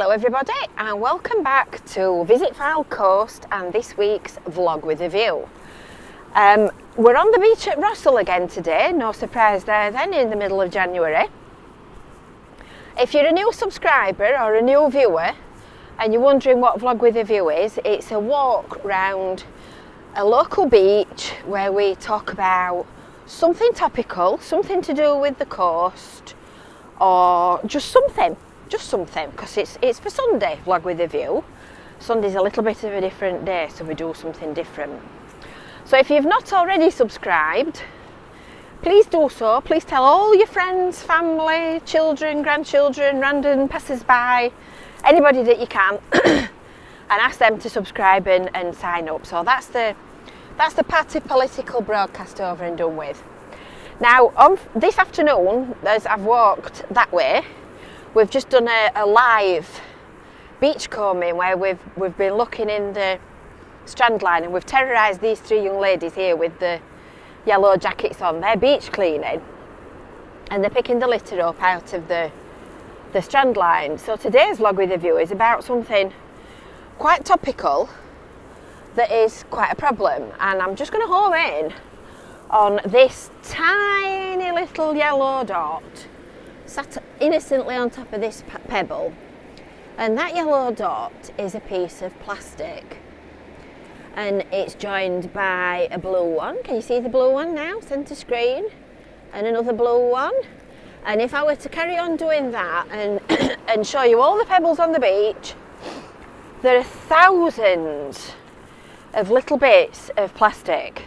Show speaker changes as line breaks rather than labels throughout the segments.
Hello everybody and welcome back to Visit Fylde Coast and this week's vlog with a view. We're on the beach at Russell again today, no surprise there then, in the middle of January. If you're a new subscriber or a new viewer and you're wondering what vlog with a view is, it's a walk round a local beach where we talk about something topical, something to do with the coast, or just something, because it's for Sunday, vlog with a view. Sunday's a little bit of a different day, so we do something different. So if you've not already subscribed, please do so. Please tell all your friends, family, children, grandchildren, random passers-by, anybody that you can, and ask them to subscribe and sign up. So that's the party political broadcast over and done with. Now, on this afternoon, as I've walked that way, we've just done a live beachcombing where we've been looking in the strand line, and we've terrorised these three young ladies here with the yellow jackets on. They're beach cleaning and they're picking the litter up out of the strand line. So today's vlog with a view is about something quite topical that is quite a problem, and I'm just going to home in on this tiny little yellow dot sat innocently on top of this pebble, and that yellow dot is a piece of plastic and it's joined by a blue one. Can you see the blue one now, centre screen, and another blue one? And if I were to carry on doing that and show you all the pebbles on the beach, there are thousands of little bits of plastic.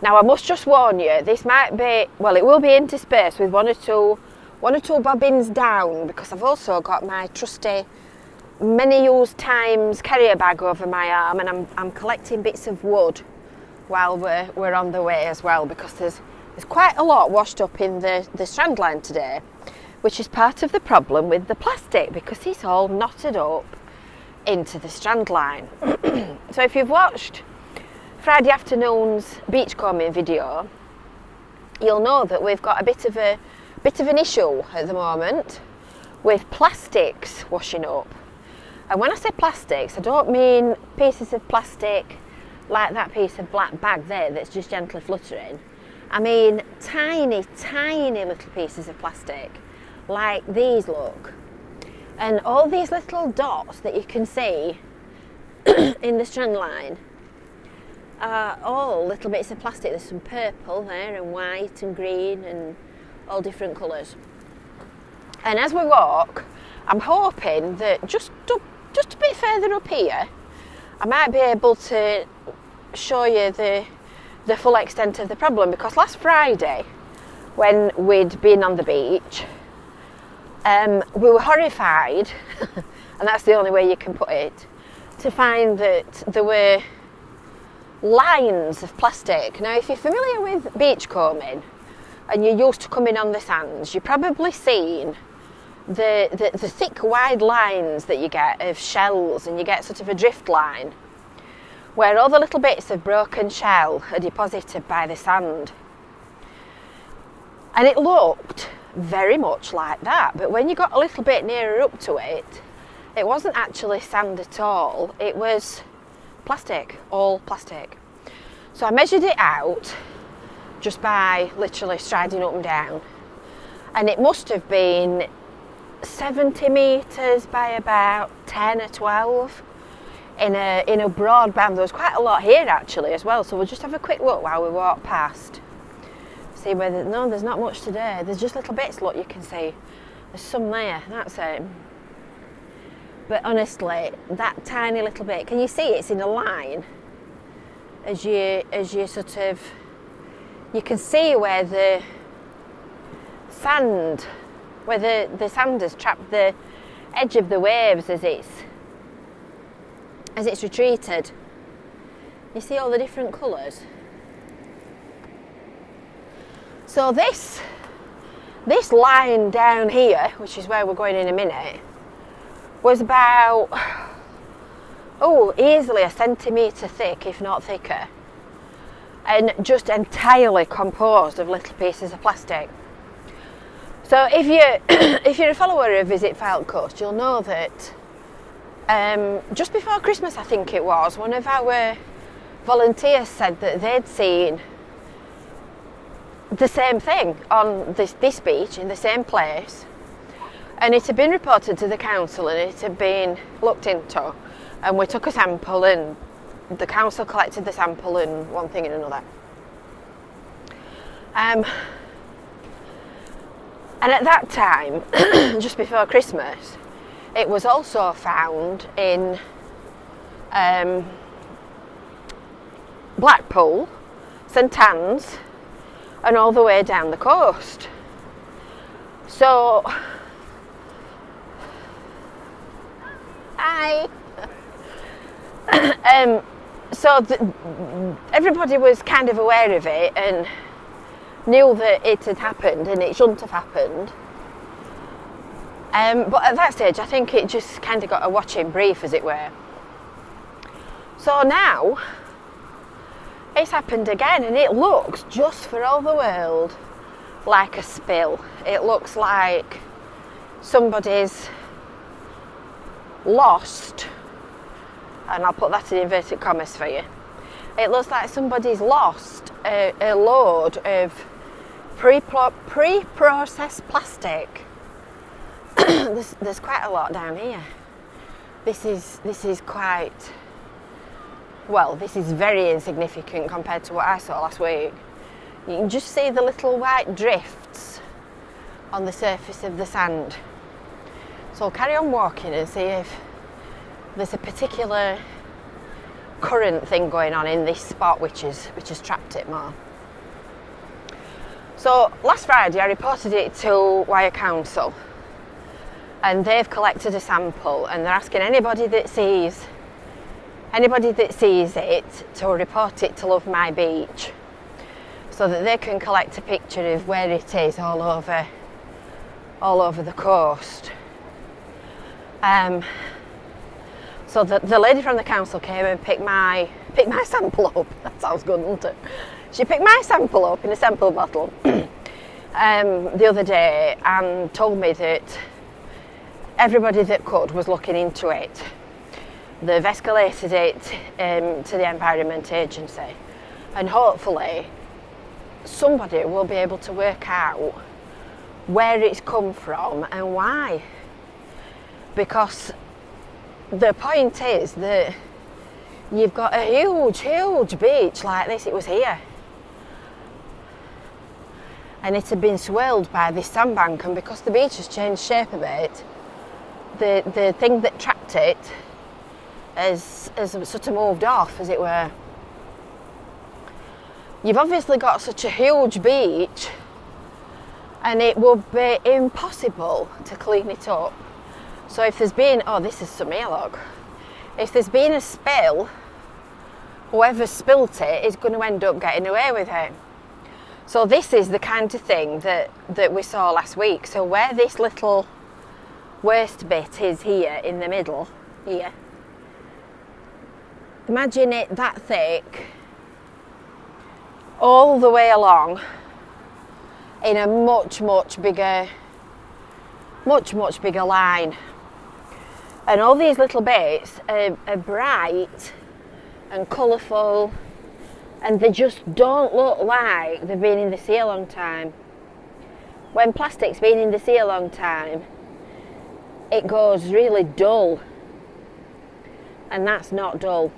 Now I must just warn you, this might be, well, it will be interspersed with one or two bobbins down, because I've also got my trusty many used times carrier bag over my arm, and I'm collecting bits of wood while we're on the way as well, because there's quite a lot washed up in the strand line today, which is part of the problem with the plastic, because it's all knotted up into the strand line. So if you've watched Friday afternoon's beachcombing video, you'll know that we've got a bit of an issue at the moment with plastics washing up. And when I say plastics, I don't mean pieces of plastic like that piece of black bag there that's just gently fluttering. I mean tiny, tiny little pieces of plastic like these, look. And all these little dots that you can see in the strand line are all little bits of plastic. There's some purple there and white and green and all different colours. And as we walk, I'm hoping that just a bit further up here, I might be able to show you the full extent of the problem, because last Friday, when we'd been on the beach, we were horrified, and that's the only way you can put it, to find that there were lines of plastic. Now, if you're familiar with beachcombing and you're used to coming on the sands, you've probably seen the thick, wide lines that you get of shells, and you get sort of a drift line where all the little bits of broken shell are deposited by the sand. And it looked very much like that, but when you got a little bit nearer up to it, it wasn't actually sand at all. It was plastic, all plastic. So I measured it out just by literally striding up and down, and it must have been 70 metres by about 10 or 12 in a broad band. There was quite a lot here actually as well, so we'll just have a quick look while we walk past. See whether, no, there's not much today. There's just little bits, look, you can see. There's some there, that's it. But honestly, that tiny little bit, can you see it's in a line? As you sort of, you can see where the sand has trapped the edge of the waves as it's retreated. You see all the different colours. So this line down here, which is where we're going in a minute, was about easily a centimetre thick, if not thicker, and just entirely composed of little pieces of plastic. So if you're a follower of Visit Fylde Coast, you'll know that just before Christmas, I think it was, one of our volunteers said that they'd seen the same thing on this beach in the same place, and it had been reported to the council and it had been looked into, and we took a sample and the council collected the sample and one thing and another. And at that time, just before Christmas, it was also found in Blackpool, St Anne's, and all the way down the coast. So, hi. So everybody was kind of aware of it and knew that it had happened and it shouldn't have happened. But at that stage, I think it just kind of got a watching brief, as it were. So now, it's happened again, and it looks, just for all the world, like a spill. It looks like somebody's lost, and I'll put that in inverted commas for you. It looks like somebody's lost a load of pre-processed plastic. There's quite a lot down here. This is quite, well, this is very insignificant compared to what I saw last week. You can just see the little white drifts on the surface of the sand. So I'll carry on walking and see if there's a particular current thing going on in this spot which has trapped it more. So last Friday I reported it to Wire Council, and they've collected a sample, and they're asking anybody that sees it to report it to Love My Beach, so that they can collect a picture of where it is all over the coast. So the lady from the council came and picked my sample up. That sounds good, doesn't it? She picked my sample up in a sample bottle the other day and told me that everybody that could was looking into it. They've escalated it to the Environment Agency, and hopefully somebody will be able to work out where it's come from and why. Because the point is that you've got a huge beach like this. It was here, and it had been swirled by this sandbank, and because the beach has changed shape a bit, the thing that trapped it has sort of moved off, as it were. You've obviously got such a huge beach, and it would be impossible to clean it up. So if there's been, oh, this is some here, look. If there's been a spill, whoever spilt it is going to end up getting away with it. So this is the kind of thing that we saw last week. So where this little waste bit is here in the middle, here. Imagine it that thick, all the way along, in a much bigger line. And all these little bits are bright and colourful, and they just don't look like they've been in the sea a long time. When plastic's been in the sea a long time, it goes really dull, and that's not dull.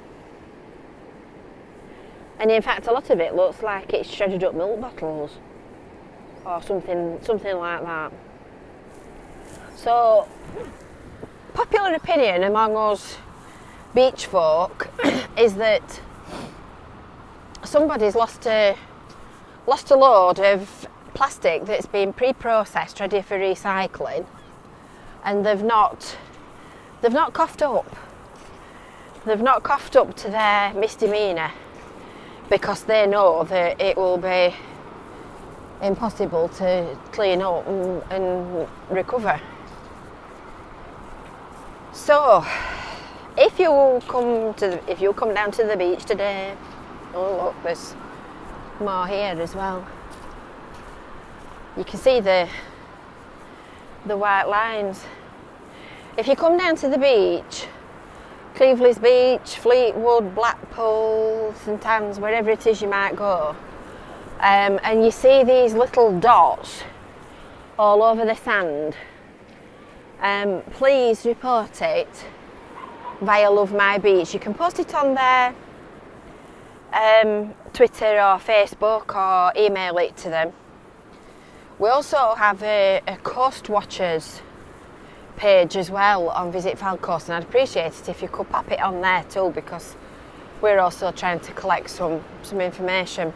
And in fact, a lot of it looks like it's shredded up milk bottles or something like that. So, popular opinion among us beach folk is that somebody's lost a load of plastic that's been pre-processed, ready for recycling, and they've not coughed up. They've not coughed up to their misdemeanour, because they know that it will be impossible to clean up and recover. So, if you come down to the beach today, oh look, there's more here as well. You can see the the white lines. If you come down to the beach, Cleveleys Beach, Fleetwood, Blackpool, St Anne's, wherever it is you might go, and you see these little dots all over the sand, please report it via Love My Beach. You can post it on their Twitter or Facebook, or email it to them. We also have a Coast Watchers page as well on Visit Fylde Coast, and I'd appreciate it if you could pop it on there too, because we're also trying to collect some information.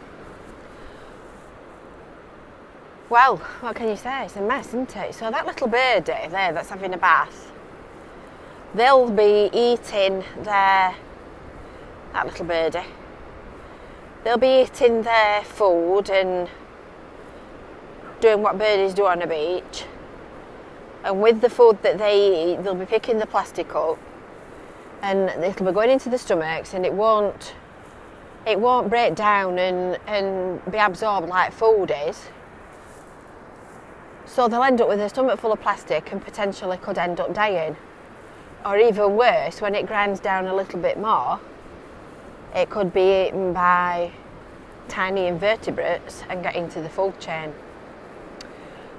Well, what can you say? It's a mess, isn't it? So that little birdie there that's having a bath, they'll be eating that little birdie, they'll be eating their food and doing what birdies do on a beach. And with the food that they eat, they'll be picking the plastic up, and it'll be going into the stomachs, and it won't break down and be absorbed like food is. So they'll end up with a stomach full of plastic and potentially could end up dying. Or even worse, when it grinds down a little bit more, it could be eaten by tiny invertebrates and get into the food chain.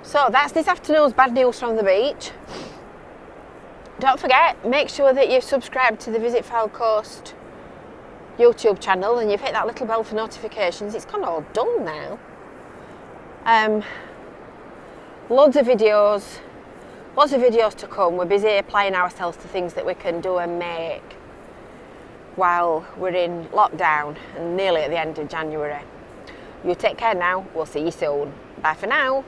So that's this afternoon's bad news from the beach. Don't forget, make sure that you've subscribed to the Visit Fylde Coast YouTube channel and you've hit that little bell for notifications. It's kind of all done now. Loads of videos to come. We're busy applying ourselves to things that we can do and make while we're in lockdown and nearly at the end of January. You take care now. We'll see you soon. Bye for now.